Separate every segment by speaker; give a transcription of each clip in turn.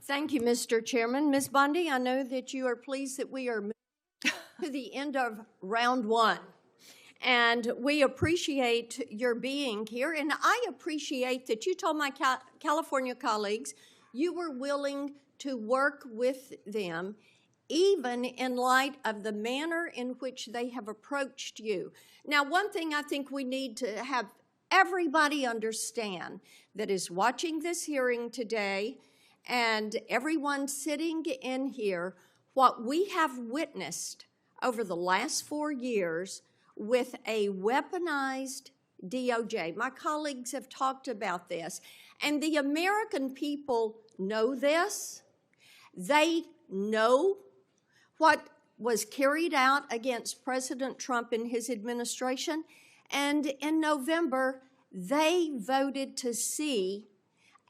Speaker 1: Thank you, Mr. Chairman. Ms. Bondi, I know that you are pleased that we are moving to the end of round one. And we appreciate your being here. And I appreciate that you told my California colleagues you were willing to work with them, even in light of the manner in which they have approached you. Now, one thing I think we need to have everybody understand that is watching this hearing today and everyone sitting in here, what we have witnessed over the last 4 years with a weaponized DOJ. My colleagues have talked about this, and the American people know this. They know what was carried out against President Trump and his administration, and in November, they voted to see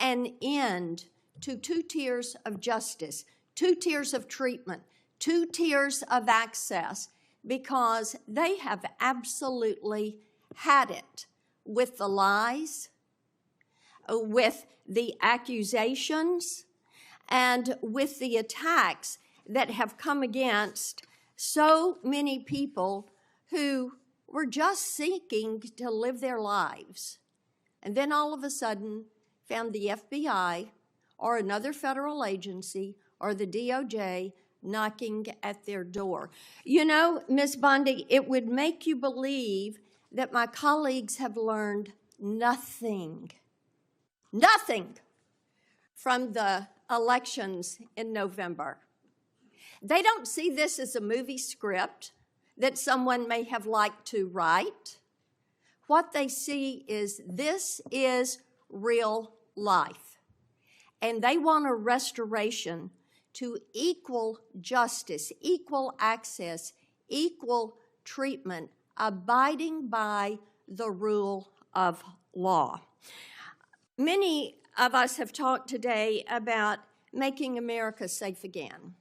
Speaker 1: an end to 2 tiers of justice, 2 tiers of treatment, 2 tiers of access, because they have absolutely had it with the lies, with the accusations, and with the attacks that have come against so many people who were just seeking to live their lives. And then all of a sudden found the FBI or another federal agency or the DOJ knocking at their door. You know, Ms. Bondi, it would make you believe that my colleagues have learned nothing from the elections in November. They don't see this as a movie script that someone may have liked to write. What they see is this is real life. And they want a restoration to equal justice, equal access, equal treatment, abiding by the rule of law. Many of us have talked today about making America safe again.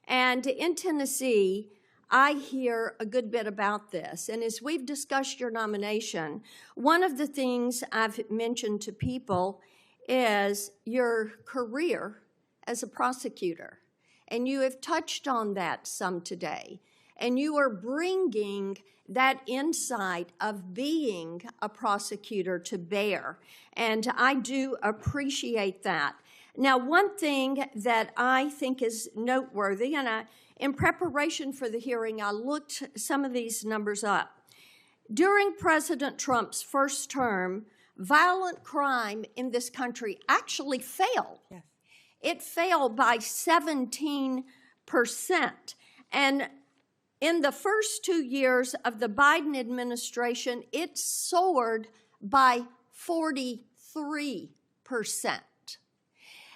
Speaker 1: And in Tennessee, I hear a good bit about this. And as we've discussed your nomination, one of the things I've mentioned to people is your career as a prosecutor. And you have touched on that some today. And you are bringing that insight of being a prosecutor to bear. And I do appreciate that. Now, one thing that I think is noteworthy, and in preparation for the hearing, I looked some of these numbers up. During President Trump's first term, violent crime in this country actually fell. Yes. It fell by 17%. And in the first 2 years of the Biden administration, it soared by 43%.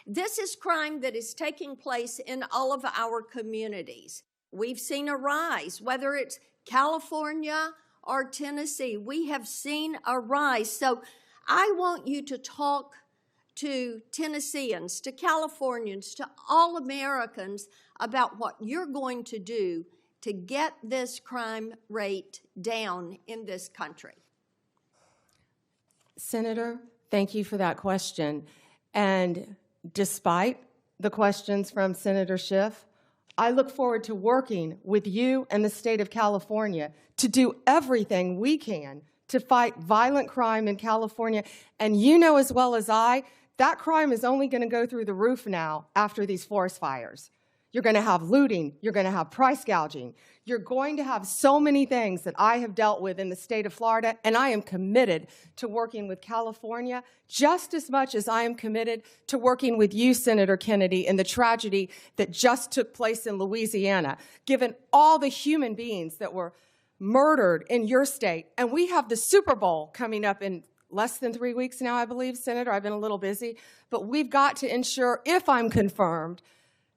Speaker 1: This is crime that is taking place in all of our communities. We've seen a rise, whether it's California or Tennessee. We have seen a rise. So I want you to talk to Tennesseans, to Californians, to all Americans about what you're going to do to get this crime rate down in this country.
Speaker 2: Senator, thank you for that question. And despite the questions from Senator Schiff, I look forward to working with you and the state of California to do everything we can to fight violent crime in California. And you know as well as I, that crime is only going to go through the roof now after these forest fires. You're going to have looting. You're going to have price gouging. You're going to have so many things that I have dealt with in the state of Florida, and I am committed to working with California just as much as I am committed to working with you, Senator Kennedy, in the tragedy that just took place in Louisiana, given all the human beings that were murdered in your state. And we have the Super Bowl coming up in less than 3 weeks now, I believe, Senator. I've been a little busy. But we've got to ensure, if I'm confirmed,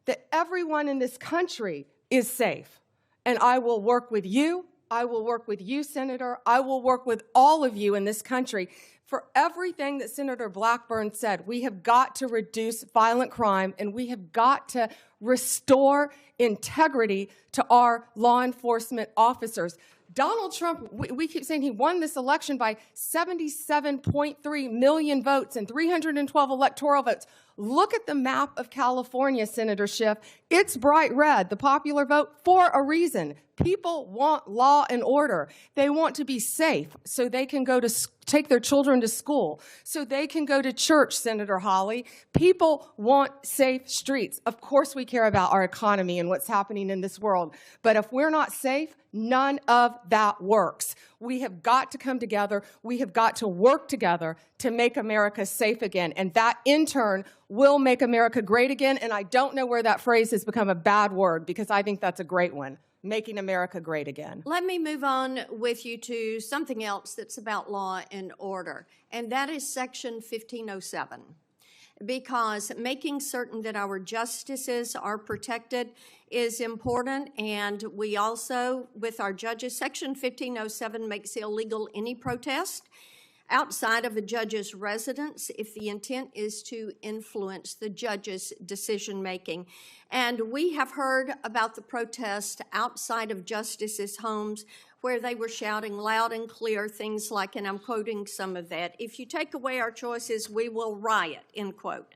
Speaker 2: that everyone in this country is safe. And I will work with you. I will work with you, Senator. I will work with all of you in this country. For everything that Senator Blackburn said, we have got to reduce violent crime, and we have got to restore integrity to our law enforcement officers. Donald Trump, we keep saying he won this election by 77.3 million votes and 312 electoral votes. Look at the map of California, Senator Schiff. It's bright red, the popular vote, for a reason. People want law and order. They want to be safe so they can go to take their children to school, so they can go to church, Senator Hawley. People want safe streets. Of course we care about our economy and what's happening in this world, but if we're not safe, none of that works. We have got to come together. We have got to work together to make America safe again, and that, in turn, will make America great again, and I don't know where that phrase has become a bad word, because I think that's a great one. Making America great again.
Speaker 1: Let me move on with you to something else that's about law and order, and that is Section 1507. Because making certain that our justices are protected is important, and we also, with our judges, Section 1507 makes illegal any protest outside of a judge's residence if the intent is to influence the judge's decision-making. And we have heard about the protest outside of justices' homes where they were shouting loud and clear things like, and I'm quoting some of that, "If you take away our choices, we will riot," end quote.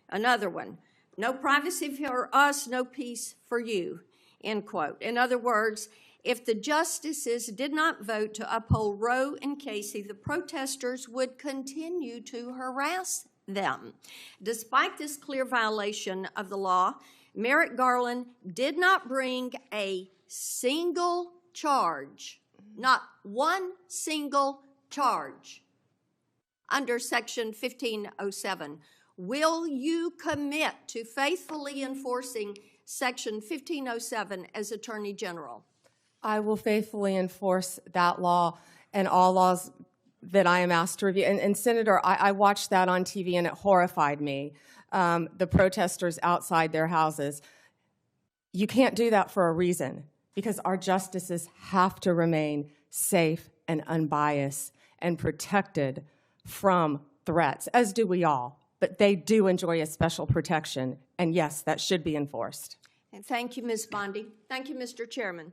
Speaker 1: Another one, "No privacy for us, no peace for you," end quote. In other words, if the justices did not vote to uphold Roe and Casey, the protesters would continue to harass them. Despite this clear violation of the law, Merrick Garland did not bring a single charge, not one single charge, under Section 1507. Will you commit to faithfully enforcing Section 1507 as Attorney General?
Speaker 2: I will faithfully enforce that law and all laws that I am asked to review. And Senator, I watched that on TV and it horrified me, the protesters outside their houses. You can't do that for a reason, because our justices have to remain safe and unbiased and protected from threats, as do we all. But they do enjoy a special protection, and yes, that should be enforced.
Speaker 1: And thank you, Ms. Bondi. Thank you, Mr. Chairman.